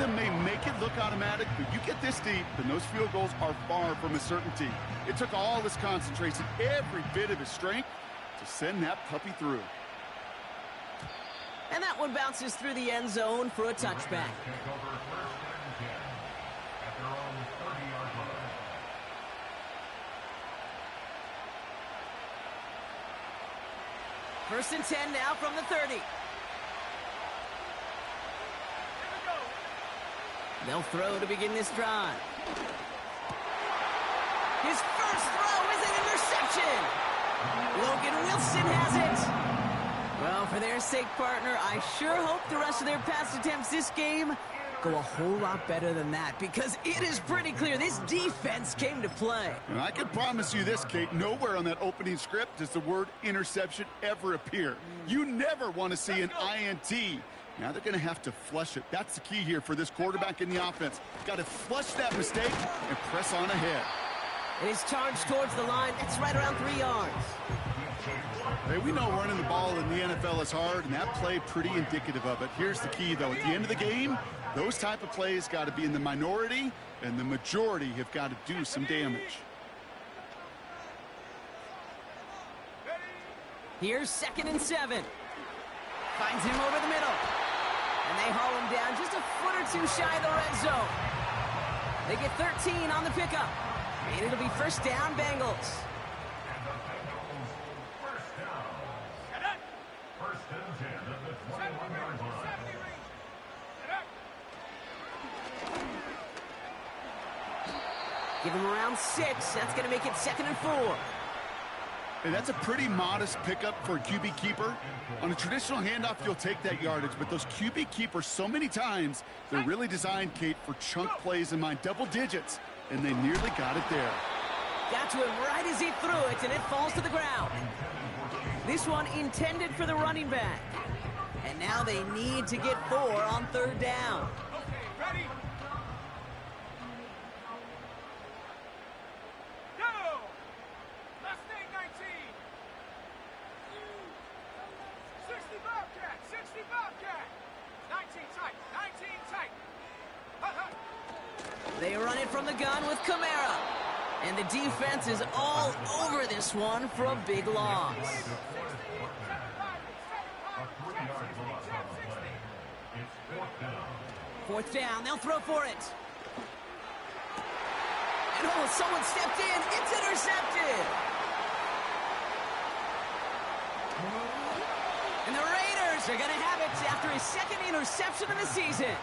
them may make it look automatic, but you get this deep, then those field goals are far from a certainty. It took all his concentration, every bit of his strength, to send that puppy through. And that one bounces through the end zone for a touchback. First and 10 now from the 30. They'll throw to begin this drive. His first throw is an interception. Logan Wilson has it. Well, for their sake, partner, I sure hope the rest of their pass attempts this game go a whole lot better than that, because it is pretty clear this defense came to play. And I can promise you this, Kate, nowhere on that opening script does the word interception ever appear. You never want to see an INT. Now they're going to have to flush it. That's the key here for this quarterback in the offense. Got to flush that mistake and press on ahead. It is charged towards the line. It's right around 3 yards. Hey, we know running the ball in the NFL is hard, and that play pretty indicative of it. Here's the key, though. At the end of the game, those type of plays got to be in the minority, and the majority have got to do some damage. Here's 2nd and 7. Finds him over the middle. And they haul him down just a foot or two shy of the red zone. They get 13 on the pickup. And it'll be first down, Bengals. Give him around 6. That's going to make it 2nd and 4. And that's a pretty modest pickup for a QB keeper. On a traditional handoff, you'll take that yardage, but those QB keepers, so many times, they're really designed, Kate, for chunk plays in mind, double digits, and they nearly got it there. Got to him right as he threw it, and it falls to the ground. This one intended for the running back. And now they need to get 4 on 3rd down. Okay, ready? Go! Mustang 19! 60 Bobcat! 60 Bobcat! 19 tight! 19 tight! They run it from the gun with Kamara. And the defense is all over this one for a big loss. 4th down, they'll throw for it. And oh, someone stepped in. It's intercepted. And the Raiders are going to have it after his 2nd interception of the season.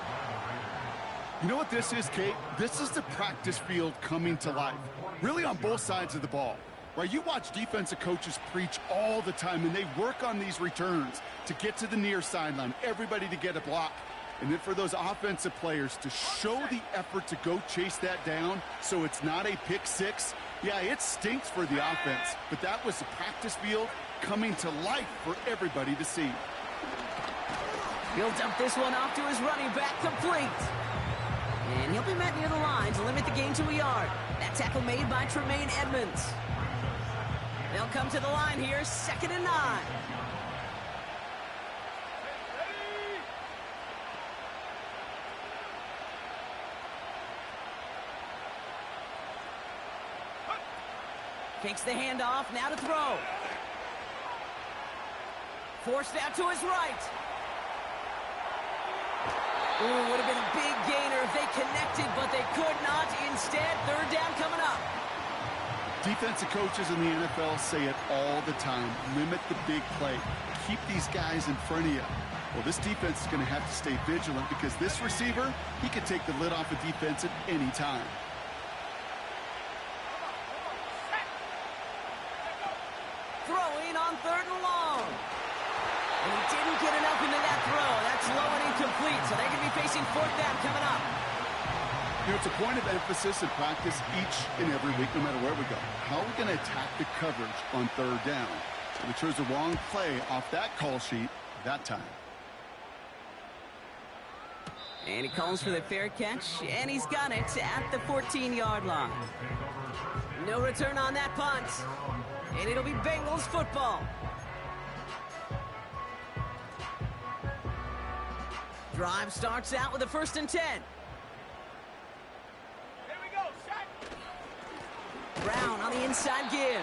You know what this is, Kate? This is the practice field coming to life, really on both sides of the ball. Right, you watch defensive coaches preach all the time, and they work on these returns to get to the near sideline, everybody to get a block. And then for those offensive players to show the effort to go chase that down so it's not a pick 6. Yeah, it stinks for the offense, but that was the practice field coming to life for everybody to see. He'll dump this one off to his running back, complete. And he'll be met near the line to limit the gain to a yard. That tackle made by Tremaine Edmonds. They'll come to the line here, 2nd and 9. Takes the handoff, now to throw. Forced out to his right. Ooh, would have been a big gainer if they connected, but they could not. Instead, 3rd down coming up. Defensive coaches in the NFL say it all the time. Limit the big play. Keep these guys in front of you. Well, this defense is going to have to stay vigilant because this receiver, he can take the lid off a defense at any time. Throwing on 3rd and long. And he didn't get enough into that throw. That's low and incomplete, so they're going to be facing 4th down coming up. You know, it's a point of emphasis in practice each and every week, no matter where we go. How are we going to attack the coverage on 3rd down? We chose the wrong play off that call sheet that time. And he calls for the fair catch, and he's got it at the 14-yard line. No return on that punt. And it'll be Bengals football. Drive starts out with a 1st and 10. Here we go, set. Brown on the inside give.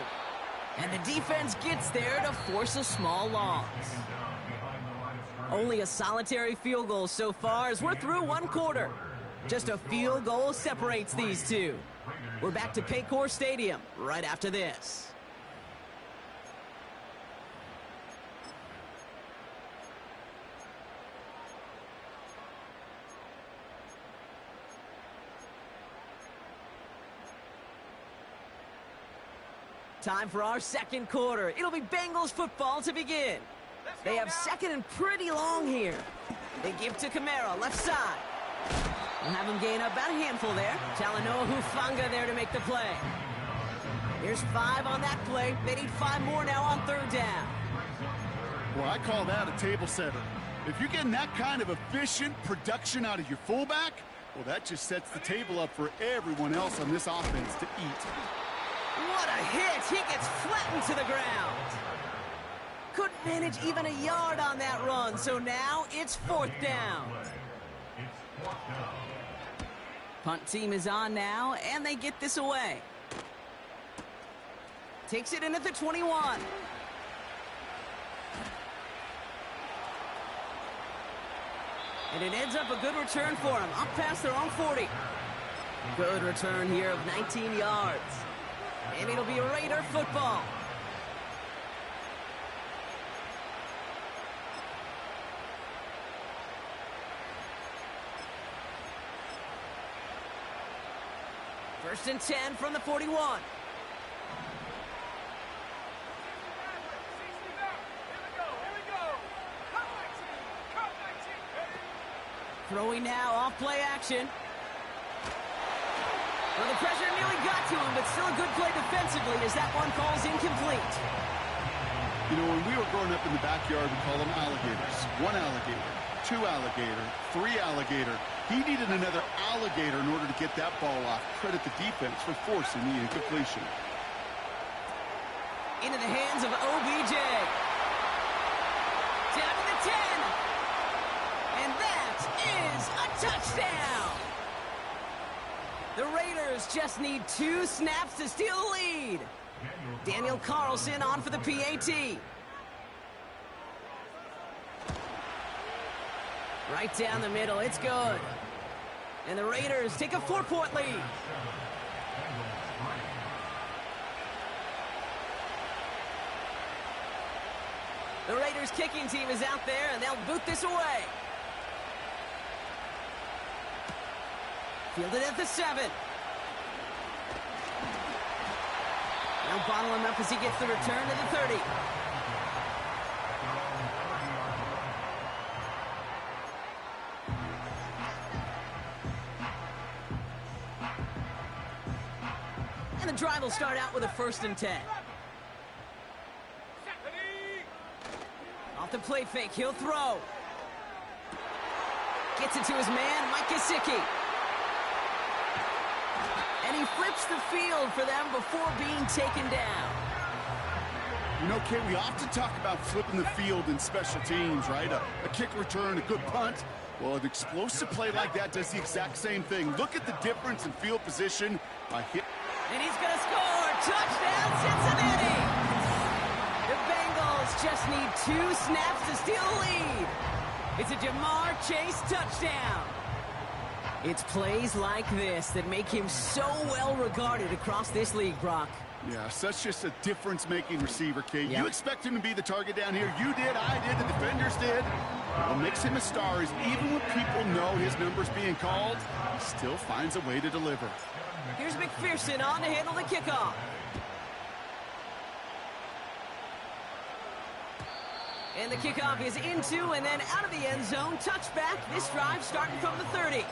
And the defense gets there to force a small loss. Only a solitary field goal so far as we're through 1 quarter. Just a field goal separates these two. We're back to Paycor Stadium right after this. Time for our 2nd quarter. It'll be Bengals football to begin. They have 2nd and pretty long here. They give to Kamara, left side. We'll have him gain up about a handful there. Talanoa Hufanga there to make the play. Here's 5 on that play. They need 5 more now on 3rd down. Well, I call that a table setter. If you're getting that kind of efficient production out of your fullback, well, that just sets the table up for everyone else on this offense to eat. What a hit! He gets flattened to the ground. Couldn't manage even a yard on that run, so now it's 4th down. Punt team is on now, and they get this away. Takes it in at the 21. And it ends up a good return for him, up past their own 40. Good return here of 19 yards. And it'll be Raider football. First and 10 from the 41. 60 back. Here we go. Cut 19. Cut 19. Ready? Throwing now off play action. Well, the pressure nearly got to him, but still a good play defensively as that one falls incomplete. You know, when we were growing up in the backyard, we call them alligators. 1 alligator, 2 alligator, 3 alligator. He needed another alligator in order to get that ball off. Credit the defense for forcing the incompletion. Into the hands of OBJ. Down to the 10. And that is a touchdown. The Raiders just need 2 snaps to steal the lead. Daniel Carlson on for the PAT. Right down the middle, it's good. And the Raiders take a 4-point lead. The Raiders kicking team is out there, and they'll boot this away. Fielded at the 7. Now bottle him up as he gets the return to the 30. And the drive will start out with a 1st and 10. Off the play fake, he'll throw. Gets it to his man, Mike Gesicki. And he flips the field for them before being taken down. You know, Kate, we often talk about flipping the field in special teams, right? A kick return, a good punt. Well, an explosive play like that does the exact same thing. Look at the difference in field position by hit. And he's going to score. Touchdown, Cincinnati. The Bengals just need 2 snaps to steal the lead. It's a Jamar Chase touchdown. It's plays like this that make him so well regarded across this league, Brock. Yeah, such just a difference-making receiver, Kate. Yep. You expect him to be the target down here. You did, I did, the defenders did. What makes him a star is even when people know his number's being called, he still finds a way to deliver. Here's McPherson on to handle the kickoff. And the kickoff is into and then out of the end zone. Touchback. This drive starting from the 30.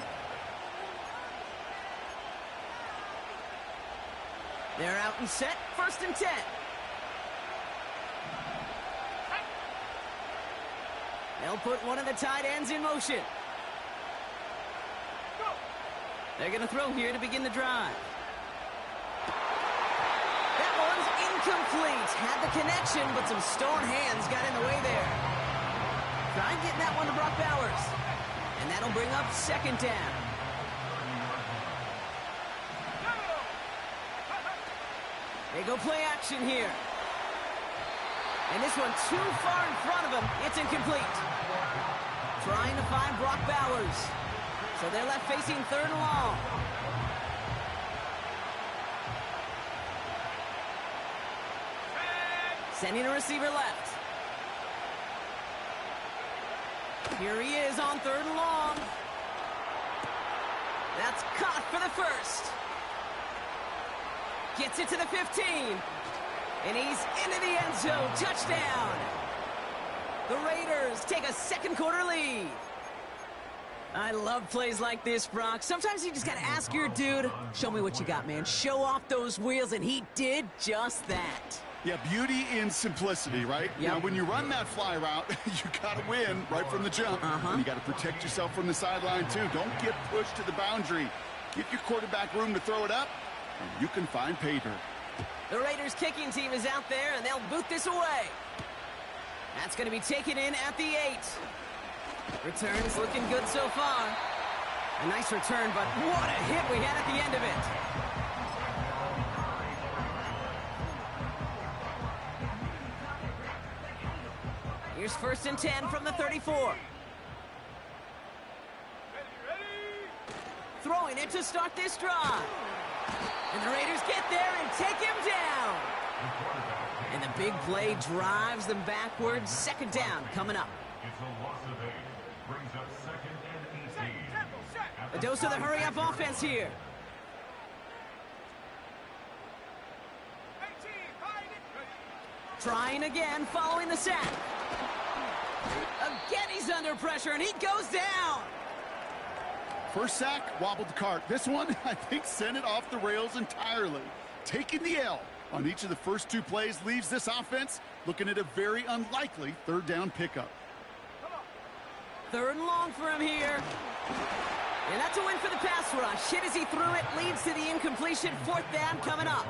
They're out and set. 1st and 10. They'll put one of the tight ends in motion. They're going to throw here to begin the drive. That one's incomplete. Had the connection, but some stone hands got in the way there. Trying getting that one to Brock Bowers. And that'll bring up second down. They go play action here. And this one too far in front of him. It's incomplete. Trying to find Brock Bowers. So they're left facing third and long. Sending a receiver left. Here he is on third and long. That's caught for the first. Gets it to the 15. And he's into the end zone. Touchdown. The Raiders take a second quarter lead. I love plays like this, Brock. Sometimes you just got to ask your dude, show me what you got, man. Show off those wheels, and he did just that. Yeah, beauty in simplicity, right? Yep. Now, when you run that fly route, you got to win right from the jump. And you got to protect yourself from the sideline, too. Don't get pushed to the boundary. Give your quarterback room to throw it up, and you can find pay dirt. The Raiders kicking team is out there, and they'll boot this away. That's going to be taken in at the 8. Return's looking good so far. A nice return, but what a hit we had at the end of it. Here's first and 10 from the 34. Throwing it to start this drive. And the Raiders get there and take him down. And the big play drives them backwards. Second down coming up. A dose of the hurry-up offense here. Trying again, following the sack. Again, he's under pressure, and he goes down. First sack, wobbled the cart. This one, I think, sent it off the rails entirely. Taking the L on each of the first 2 plays leaves this offense looking at a very unlikely third down pickup. Third and long for him here. And that's a win for the pass rush. Hit as he threw it, leads to the incompletion. Fourth down coming up.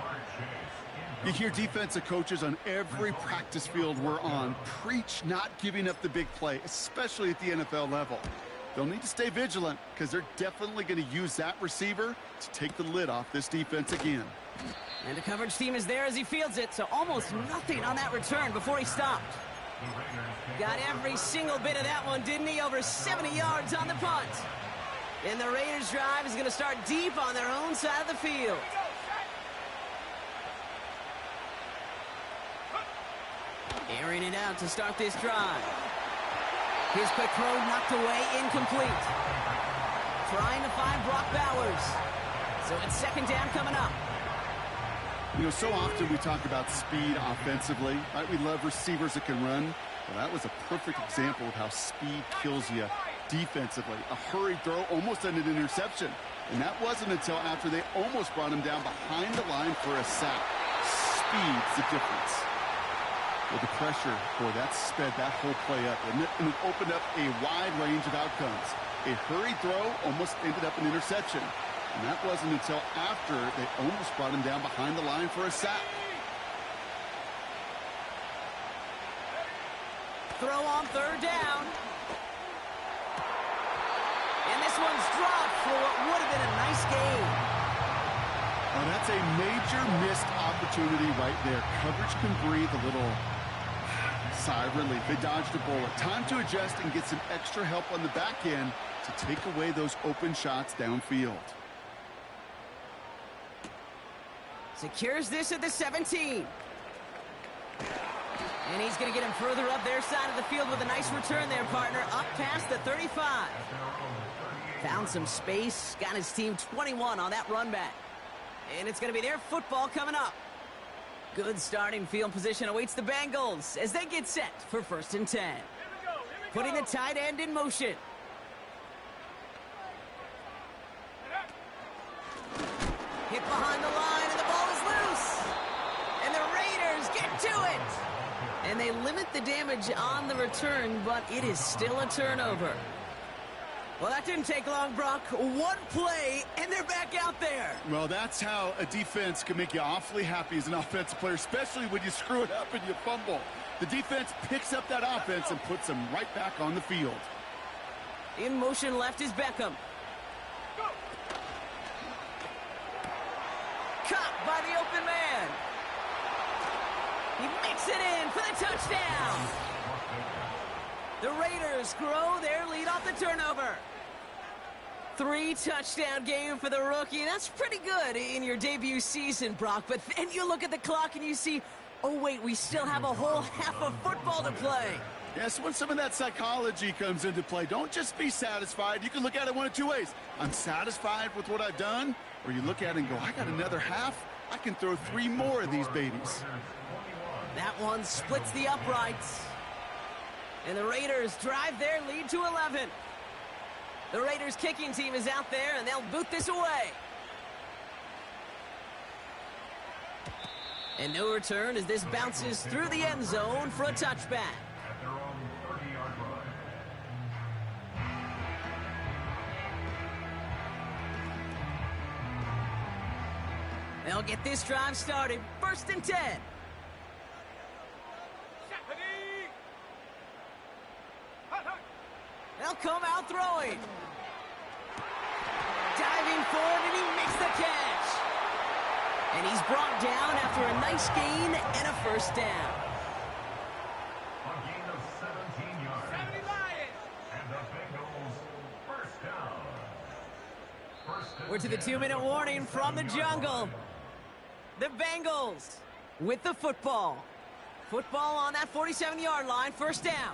You hear defensive coaches on every practice field we're on preach not giving up the big play, especially at the NFL level. They'll need to stay vigilant because they're definitely going to use that receiver to take the lid off this defense again. And the coverage team is there as he fields it, so almost nothing on that return before he stopped. Got every single bit of that one, didn't he? Over 70 yards on the punt. And the Raiders drive is going to start deep on their own side of the field. Airing it out to start this drive. His quick throw knocked away, incomplete. Trying to find Brock Bowers. So it's second down coming up. You know, so often we talk about speed offensively, right? We love receivers that can run. Well, that was a perfect example of how speed kills you defensively. A hurried throw, almost an interception. And that wasn't until after they almost brought him down behind the line for a sack. Speed's the difference. With the pressure, boy, that sped that whole play up, and it opened up a wide range of outcomes. A hurried throw almost ended up an interception, and that wasn't until after they almost brought him down behind the line for a sack. Throw on third down. And this one's dropped for what would have been a nice game. Well, that's a major missed opportunity right there. Coverage can breathe a little sigh of relief. They dodged a bullet. Time to adjust and get some extra help on the back end to take away those open shots downfield. Secures this at the 17. And he's going to get him further up their side of the field with a nice return there, partner. Up past the 35. Found some space. Got his team 21 on that run back. And it's going to be their football coming up. Good starting field position awaits the Bengals as they get set for first and 10. Putting the tight end in motion. Hit behind the line, and the ball is loose. And the Raiders get to it. And they limit the damage on the return, but it is still a turnover. Well, that didn't take long, Brock. One play, and they're back out there. Well, that's how a defense can make you awfully happy as an offensive player, especially when you screw it up and you fumble. The defense picks up that offense and puts them right back on the field. In motion left is Beckham. Go! Caught by the open man. He makes it in for the touchdown. The Raiders grow their lead off the turnover. 3-touchdown game for the rookie. That's pretty good in your debut season, Brock. But then you look at the clock and you see, oh, wait, we still have a whole half of football to play. Yes, when some of that psychology comes into play, don't just be satisfied. You can look at it one of two ways. I'm satisfied with what I've done, or you look at it and go, I got another half. I can throw 3 more of these babies. That one splits the uprights. And the Raiders drive their lead to 11. The Raiders kicking team is out there, and they'll boot this away. And no return as this bounces through the end zone for a touchback. At their own 30-yard line. They'll get this drive started. 1st and 10. Stephanie! Hut, hut! They'll come out throwing. Diving forward, and he makes the catch. And he's brought down after a nice gain and a 1st down. A gain of 17 yards. 70 Lions! And the Bengals first down. First and We're to the 2-minute warning from the jungle. The Bengals with the football. Football on that 47-yard line, 1st down.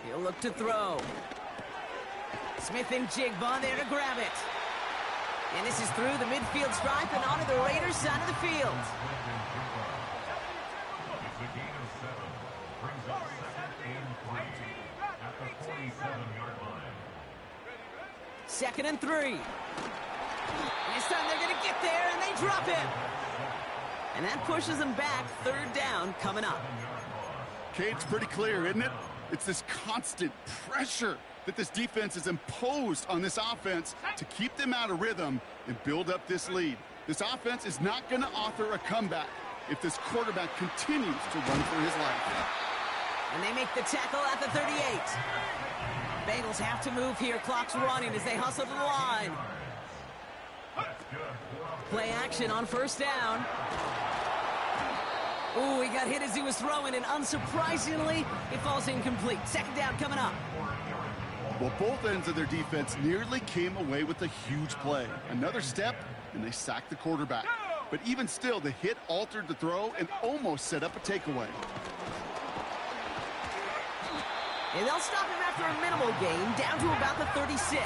He'll look to throw. Smith and Jigba there to grab it. And this is through the midfield stripe and onto the Raiders' side of the field. It's a gain of 7. Brings up 2nd and 3 at the 47-yard line. 2nd and 3. This time they're going to get there, and they drop him. And that pushes them back. 3rd down coming up. Okay, it's pretty clear, isn't it? It's this constant pressure that this defense has imposed on this offense to keep them out of rhythm and build up this lead. This offense is not going to author a comeback if this quarterback continues to run for his life. And they make the tackle at the 38. Bengals have to move here. Clock's running as they hustle to the line. Play action on 1st down. Ooh, he got hit as he was throwing, and unsurprisingly, it falls incomplete. 2nd down coming up. Well, both ends of their defense nearly came away with a huge play. Another step, and they sacked the quarterback. But even still, the hit altered the throw and almost set up a takeaway. And they'll stop him after a minimal gain, down to about the 36.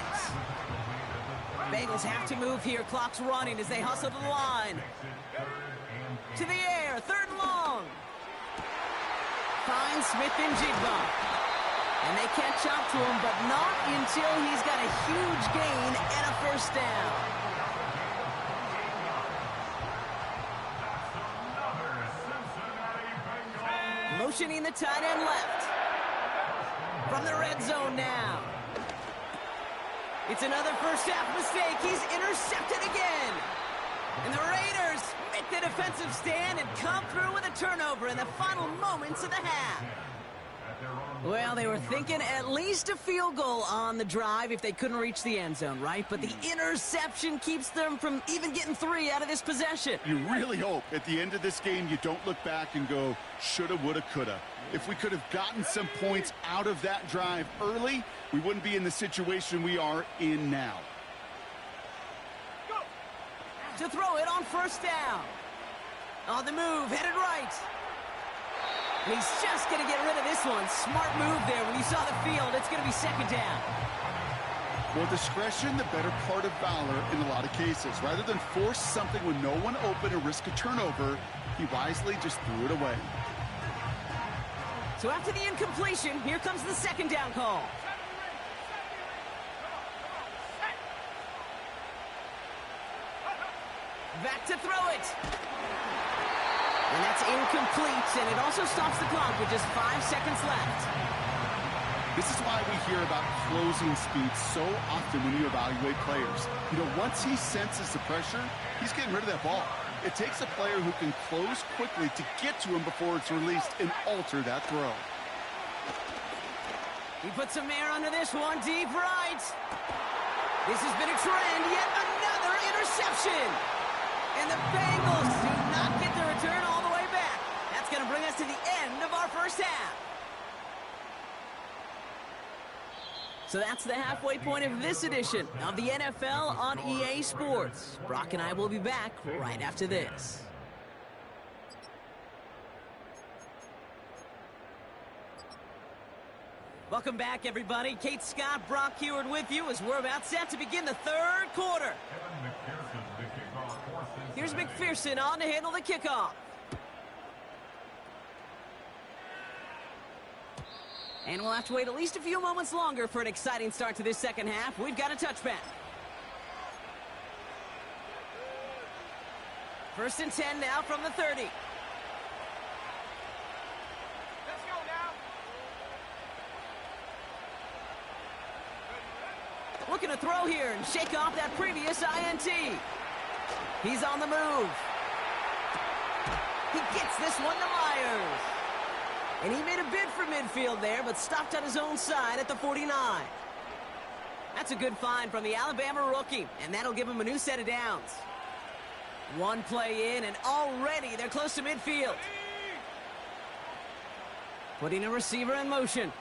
Bengals have to move here. Clock's running as they hustle to the line. To the air, 3rd and long. Finds Smith and Jigba. And they catch up to him, but not until he's got a huge gain and a 1st down. Motioning the tight end left. From the red zone now. It's another 1st half mistake. He's intercepted again. And the Raiders make the defensive stand and come through with a turnover in the final moments of the half. Well, they were thinking at least a field goal on the drive if they couldn't reach the end zone, right? But the interception keeps them from even getting 3 out of this possession. You really hope at the end of this game you don't look back and go, shoulda, woulda, coulda. If we could have gotten some points out of that drive early, we wouldn't be in the situation we are in now. To throw it on 1st down. On the move, headed right. And he's just going to get rid of this one. Smart move there. When you saw the field, it's going to be 2nd down. Well, discretion, the better part of valor in a lot of cases. Rather than force something with no one open or risk a turnover, he wisely just threw it away. So after the incompletion, here comes the 2nd down call. Back to throw it. And that's incomplete, and it also stops the clock with just 5 seconds left. This is why we hear about closing speed so often when you evaluate players. You know, once he senses the pressure, he's getting rid of that ball. It takes a player who can close quickly to get to him before it's released and alter that throw. He puts some air under this one, deep right. This has been a trend, yet another interception. And the Bengals do not get the return all the way back. That's going to bring us to the end of our first half. So that's the halfway point of this edition of the NFL on EA Sports. Brock and I will be back right after this. Welcome back, everybody. Kate Scott, Brock Heward with you as we're about set to begin the third quarter. Here's McPherson on to handle the kickoff. And we'll have to wait at least a few moments longer for an exciting start to this second half. We've got a touchback. 1st and 10 now from the 30. Let's go now. Looking to throw here and shake off that previous INT. He's on the move. He gets this one to Myers. And he made a bid for midfield there, but stopped on his own side at the 49. That's a good find from the Alabama rookie, and that'll give him a new set of downs. One play in, and already they're close to midfield. Putting a receiver in motion.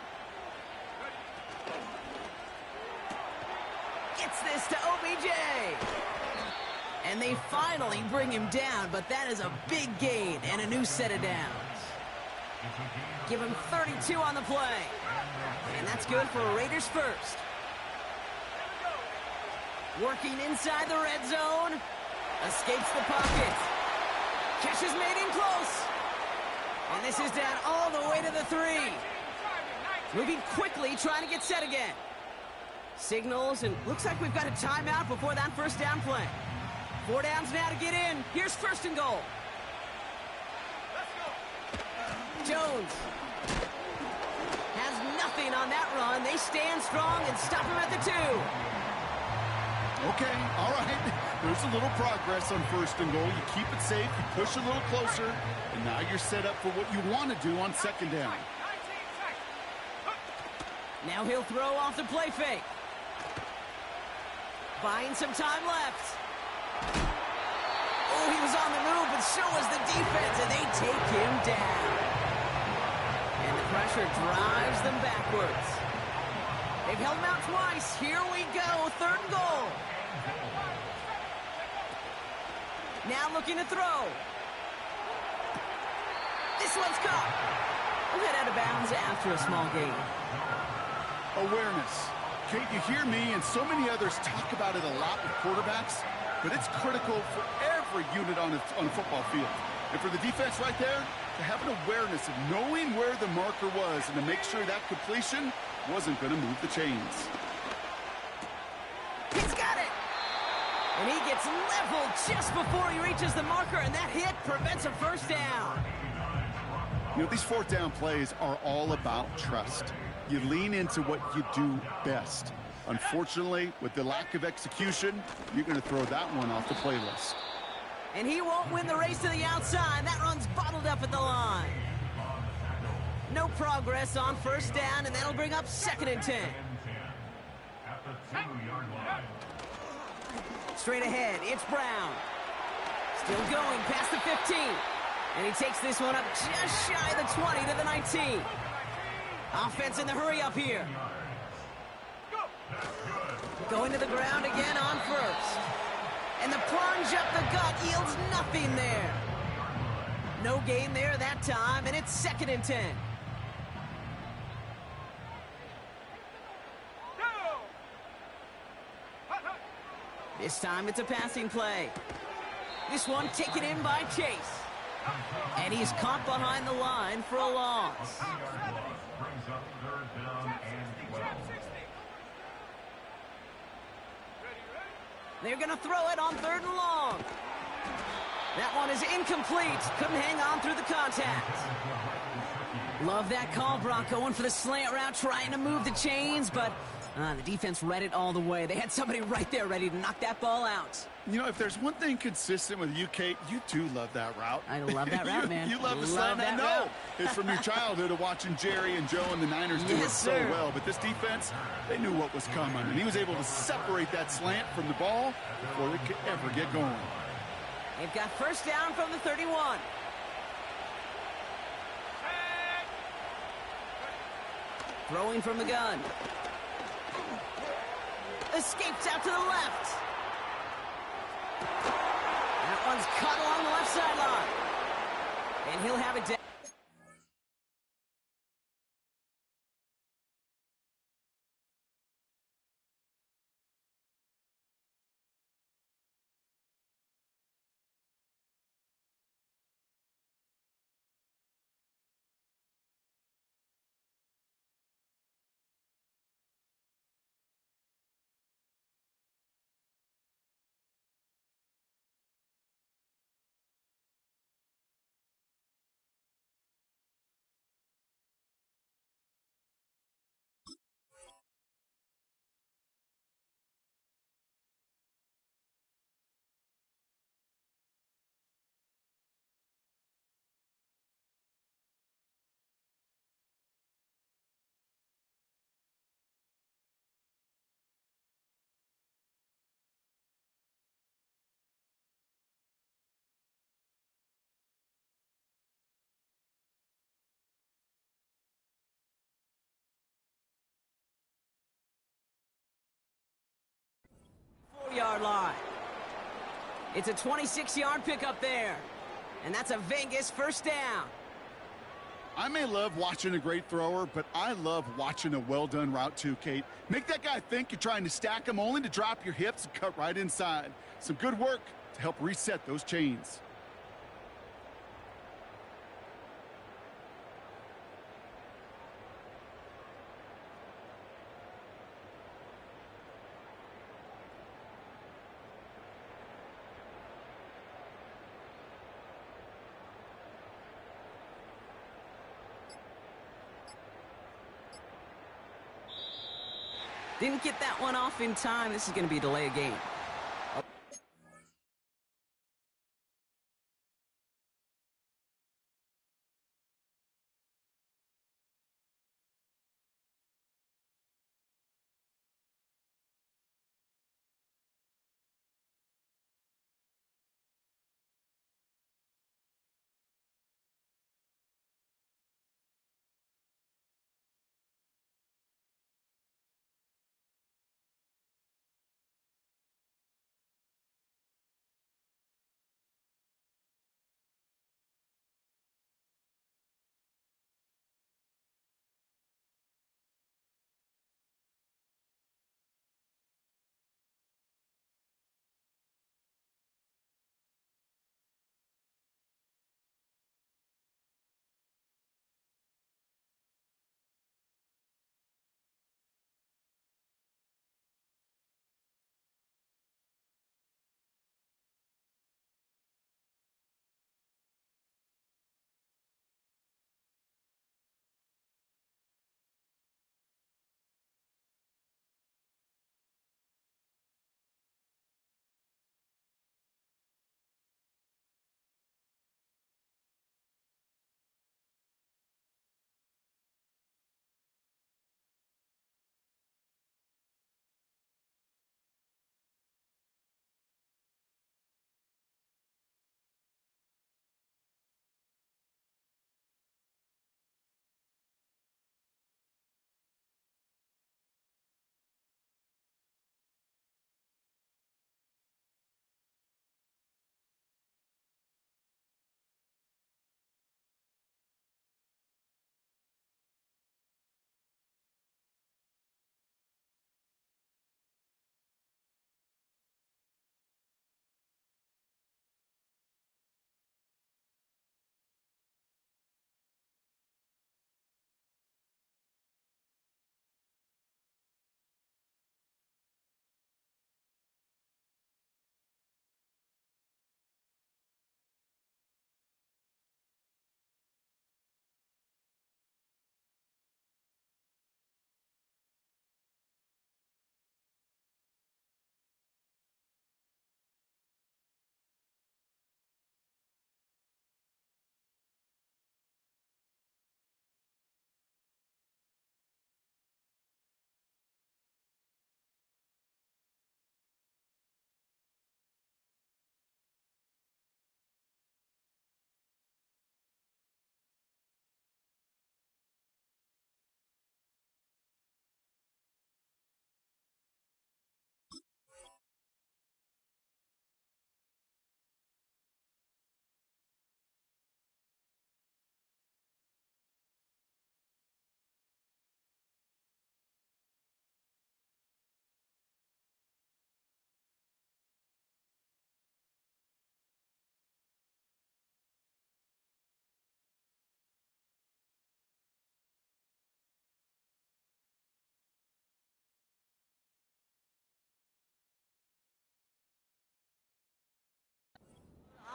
Gets this to OBJ. And they finally bring him down, but that is a big gain and a new set of downs. Give him 32 on the play. And that's good for Raiders first. Working inside the red zone. Escapes the pocket. Catch is made in close. And this is down all the way to the 3. Moving quickly, trying to get set again. Signals, and looks like we've got a timeout before that first down play. 4 downs now to get in. Here's 1st and goal. Jones has nothing on that run. They stand strong and stop him at the 2. Okay, all right. There's a little progress on 1st and goal. You keep it safe, you push a little closer, and now you're set up for what you want to do on 2nd down. Now he'll throw off the play fake. Buying some time left. Oh, he was on the move, but so was the defense, and they take him down. And the pressure drives them backwards. They've held him out twice. Here we go, 3rd and goal. Now looking to throw. This one's caught. We'll head out of bounds after a small gain. Awareness. Kate, you hear me and so many others talk about it a lot with quarterbacks, but it's critical for every unit on a football field. And for the defense right there, to have an awareness of knowing where the marker was and to make sure that completion wasn't going to move the chains. He's got it! And he gets leveled just before he reaches the marker, and that hit prevents a 1st down. You know, these 4th down plays are all about trust. You lean into what you do best. Unfortunately, with the lack of execution, you're going to throw that one off the playlist. And he won't win the race to the outside. That run's bottled up at the line. No progress on 1st down, and that'll bring up 2nd and 10. At the 2-yard line. Straight ahead, it's Brown. Still going past the 15. And he takes this one up just shy of the 20 to the 19. Offense in the hurry up here. Going to the ground again on 1st. And the plunge up the gut yields nothing there. No gain there that time, and it's 2nd and 10. This time it's a passing play. This one taken in by Chase. And he's caught behind the line for a loss. Brings up 3rd down and 12. They're going to throw it on 3rd and long. That one is incomplete. Couldn't hang on through the contact. Love that call, Brock. Going for the slant route, trying to move the chains, but the defense read it all the way. They had somebody right there ready to knock that ball out. You know, if there's one thing consistent with you, Kate, you do love that route. I love that route, man. You love the slant. I know. Route. It's from your childhood of watching Jerry and Joe and the Niners do it so well. But this defense, they knew what was coming. And he was able to separate that slant from the ball before it could ever get going. They've got first down from the 31. Throwing from the gun. Escapes out to the left. That one's cut along the left sideline. And he'll have it down. Yard line. It's a 26-yard pickup there. And that's a Vegas first down. I may love watching a great thrower, but I love watching a well-done route too, Kate. Make that guy think you're trying to stack him only to drop your hips and cut right inside. Some good work to help reset those chains. Didn't get that one off in time. This is going to be a delay of game.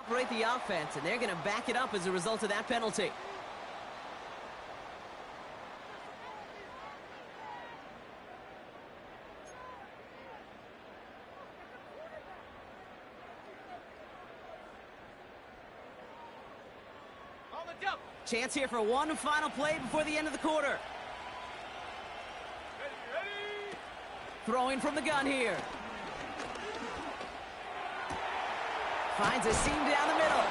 operate the offense, and they're going to back it up as a result of that penalty. On the double. Chance here for one final play before the end of the quarter. Ready. Throwing from the gun here. Finds a seam down the middle.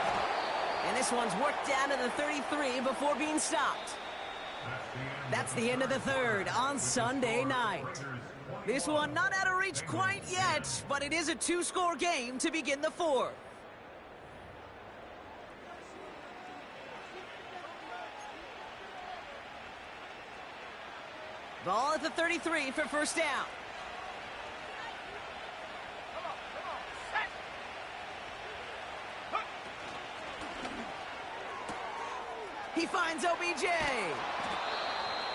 And this one's worked down to the 33 before being stopped. That's the end of the third on Sunday night. This one not out of reach quite yet, but it is a two-score game to begin the fourth. Ball at the 33 for first down. Come on. Set. He finds OBJ.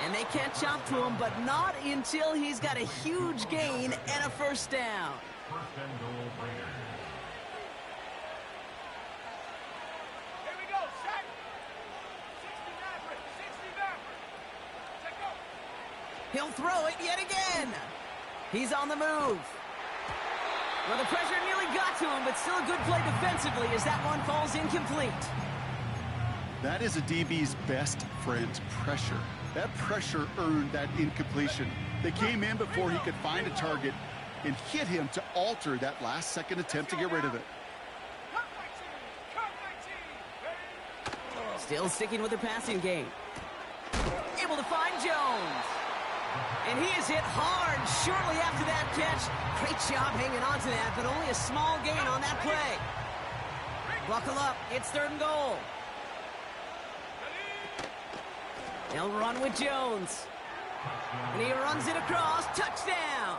And they catch up to him, but not until he's got a huge gain and a first down. First and goal, Raiders. Here we go. Set. 60 Maverick. 60 Maverick. Check go. He'll throw it yet again. He's on the move. Well, the pressure nearly got to him, but still a good play defensively as that one falls incomplete. That is a DB's best friend, pressure. That pressure earned that incompletion. They came in before he could find a target and hit him to alter that last-second attempt to get rid of it. Cut 19. Cut 19. Ready. Still sticking with the passing game. Able to find Jones. And he is hit hard shortly after that catch. Great job hanging on to that, but only a small gain on that play. Buckle up. It's third and goal. They'll run with Jones. And he runs it across. Touchdown.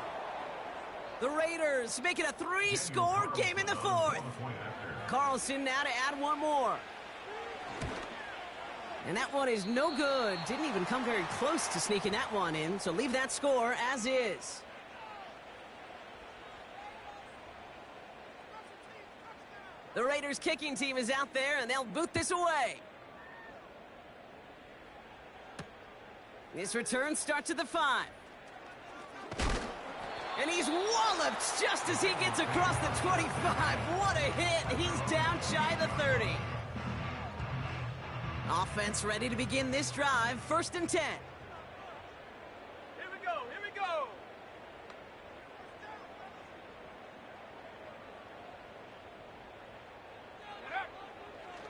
The Raiders make it a three-score game in the fourth. Carlson now to add one more. And that one is no good. Didn't even come very close to sneaking that one in, so leave that score as is. The Raiders kicking team is out there, and they'll boot this away. This return starts at the 5. And he's walloped just as he gets across the 25. What a hit. He's down shy of the 30. Offense ready to begin this drive. First and 10. Here we go. Here we go.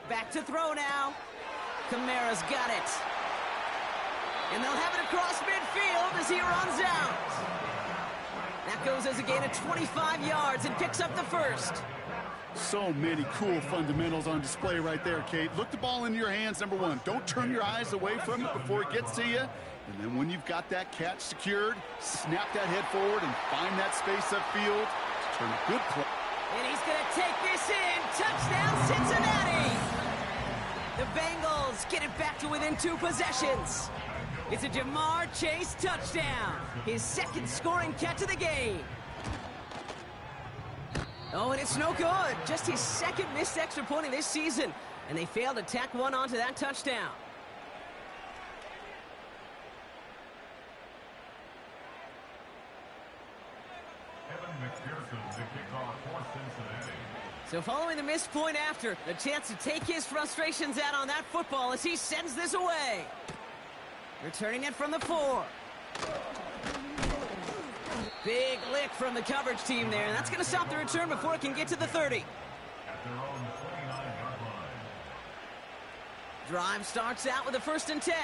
Back to throw now. Kamara's got it. And they'll have it across midfield as he runs out. That goes as a gain of 25 yards and picks up the first. So many cool fundamentals on display right there, Kate. Look the ball in your hands, number one. Don't turn your eyes away from it before it gets to you. And then when you've got that catch secured, snap that head forward and find that space upfield to turn a good play. And he's going to take this in. Touchdown, Cincinnati. The Bengals get it back to within 2 possessions. It's a Jamar Chase touchdown. His second scoring catch of the game. Oh, and it's no good. Just his second missed extra point of this season. And they failed to tack one onto that touchdown. Evan McPherson to kick off for Cincinnati. So following the missed point after, a chance to take his frustrations out on that football as he sends this away. Returning it from the 4. Big lick from the coverage team there, and that's going to stop the return before it can get to the 30. At their own 29-yard line. Drive starts out with a first and 10.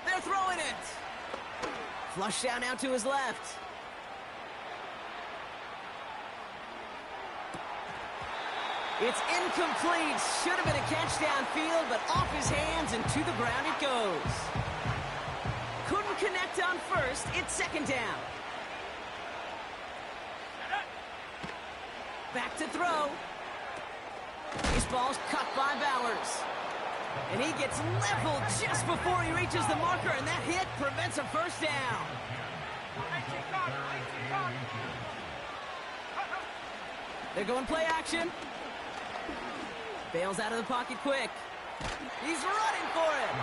They're throwing it. Flush down out to his left. It's incomplete. Should have been a catch downfield, but off his hands and to the ground it goes. Couldn't connect on first. It's second down. Back to throw. This ball's cut by Bowers. And he gets leveled just before he reaches the marker, and that hit prevents a first down. They're going play action. Bails out of the pocket quick. He's running for it.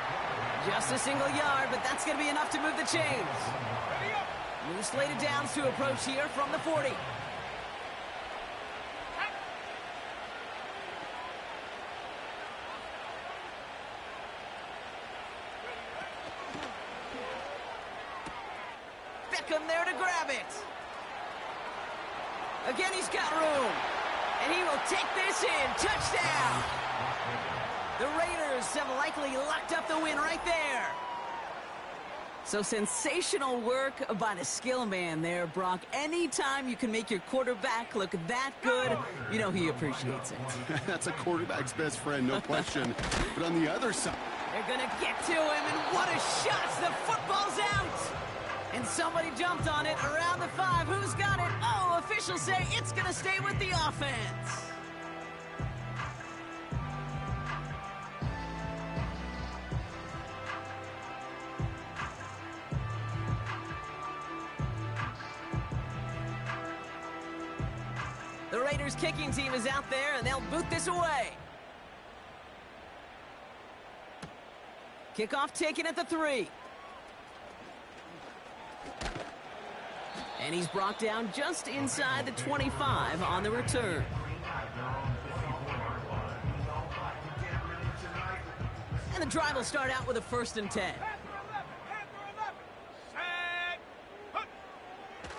Just a single yard, but that's going to be enough to move the chains. Loose slated downs to approach here from the 40. Beckham there to grab it. Again, he's got room. And he will take this in. Touchdown. The Raiders have likely locked up the win right there. So sensational work by the skill man there, Brock. Anytime you can make your quarterback look that good, you know he appreciates it. That's a quarterback's best friend, no question. But on the other side... They're going to get to him, and what a shot! The football's out! And somebody jumped on it around the 5. Who's got it? Oh, officials say it's going to stay with the offense. The Raiders kicking team is out there, and they'll boot this away. Kickoff taken at the 3. And he's brought down just inside the 25 on the return. And the drive will start out with a 1st and 10.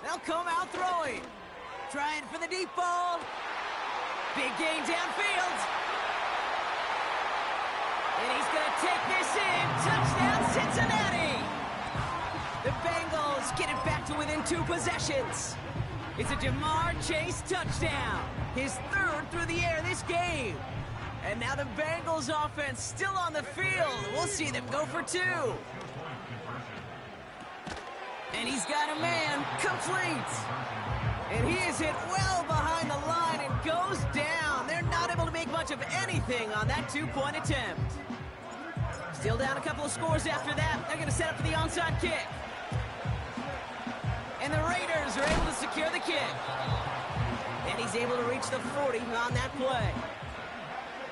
They'll come out throwing. Trying for the deep ball. Big gain downfield. And he's going to take this in. Touchdown, Cincinnati. The Bengals get it back to within 2 possessions. It's a Jamar Chase touchdown. His 3rd through the air this game. And now the Bengals offense still on the field. We'll see them go for 2. And he's got a man complete. And he is hit well behind the line and goes down. They're not able to make much of anything on that 2-point attempt. Still down a couple of scores after that. They're going to set up for the onside kick. And the Raiders are able to secure the kick. And he's able to reach the 40 on that play.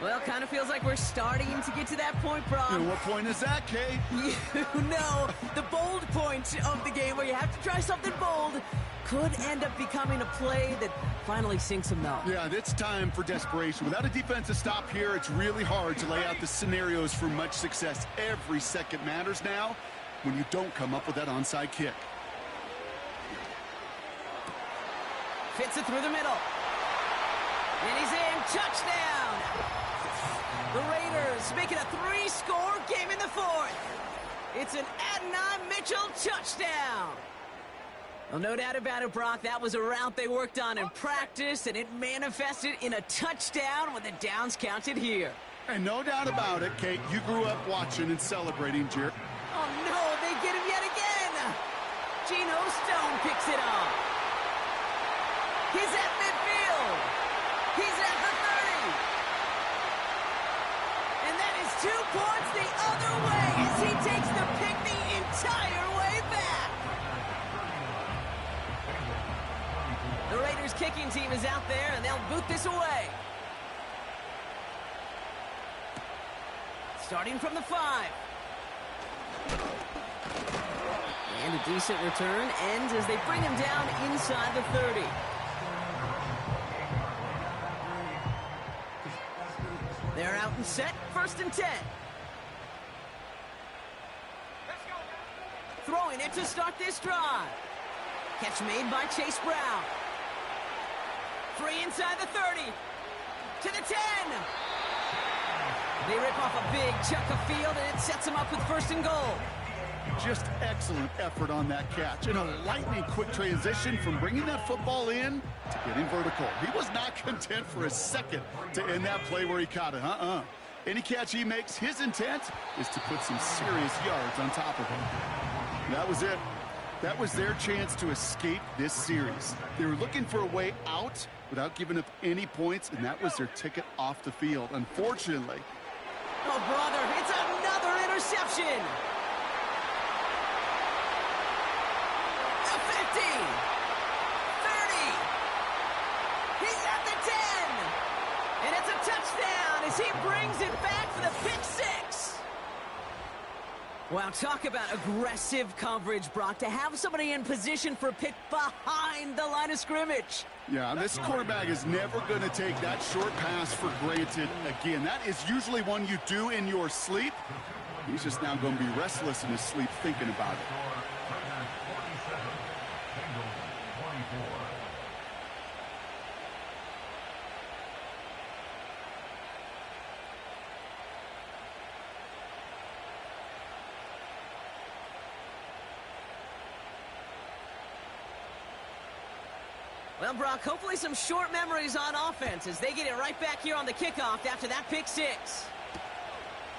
Well, kind of feels like we're starting to get to that point, Brock. And what point is that, Kate? You know, the bold point of the game where you have to try something bold could end up becoming a play that finally sinks him though. Yeah, it's time for desperation. Without a defensive stop here, it's really hard to lay out the scenarios for much success. Every second matters now when you don't come up with that onside kick. Fits it through the middle. And he's in. Touchdown! The Raiders make it a 3-score game in the 4th. It's an Adonai Mitchell touchdown. Well, no doubt about it, Brock. That was a route they worked on in practice, and it manifested in a touchdown with the downs counted here. And no doubt about it, Kate, you grew up watching and celebrating Jared. Oh, no, they get him yet again. Geno Stone picks it off. He's at midfield. He's at the 30. And that is 2 points the other way as he takes the pick the entire way back. The Raiders kicking team is out there, and they'll boot this away. Starting from the 5. And a decent return ends as they bring him down inside the 30. They're out and set, 1st and 10. Throwing it to start this drive. Catch made by Chase Brown. 3 inside the 30. To the 10. They rip off a big chunk of field, and it sets them up with 1st and goal. Just excellent effort on that catch. And a lightning quick transition from bringing that football in to getting vertical. He was not content for a second to end that play where he caught it. Any catch he makes, his intent is to put some serious yards on top of him. That was it. That was their chance to escape this series. They were looking for a way out without giving up any points, and that was their ticket off the field. Unfortunately. Oh, brother, it's another interception. The 50. And it's a touchdown as he brings it back for the pick six. Wow, talk about aggressive coverage, Brock, to have somebody in position for a pick behind the line of scrimmage. Yeah, this quarterback is never going to take that short pass for granted again. That is usually one you do in your sleep. He's just now going to be restless in his sleep thinking about it. Well, Brock, hopefully some short memories on offense as they get it right back here on the kickoff after that pick six.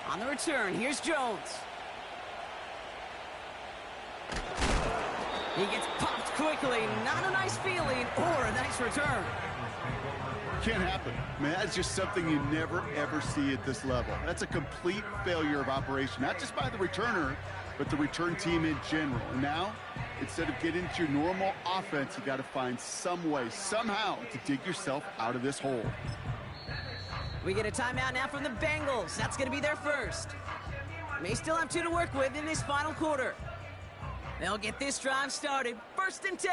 On the return, here's Jones. He gets popped quickly. Not a nice feeling or a nice return. Can't happen. Man, that's just something you never, ever see at this level. That's a complete failure of operation, not just by the returner, but the return team in general. And now, instead of getting into your normal offense, you got to find some way, somehow, to dig yourself out of this hole. We get a timeout now from the Bengals. That's going to be their first. May still have 2 to work with in this final quarter. They'll get this drive started. 1st and 10.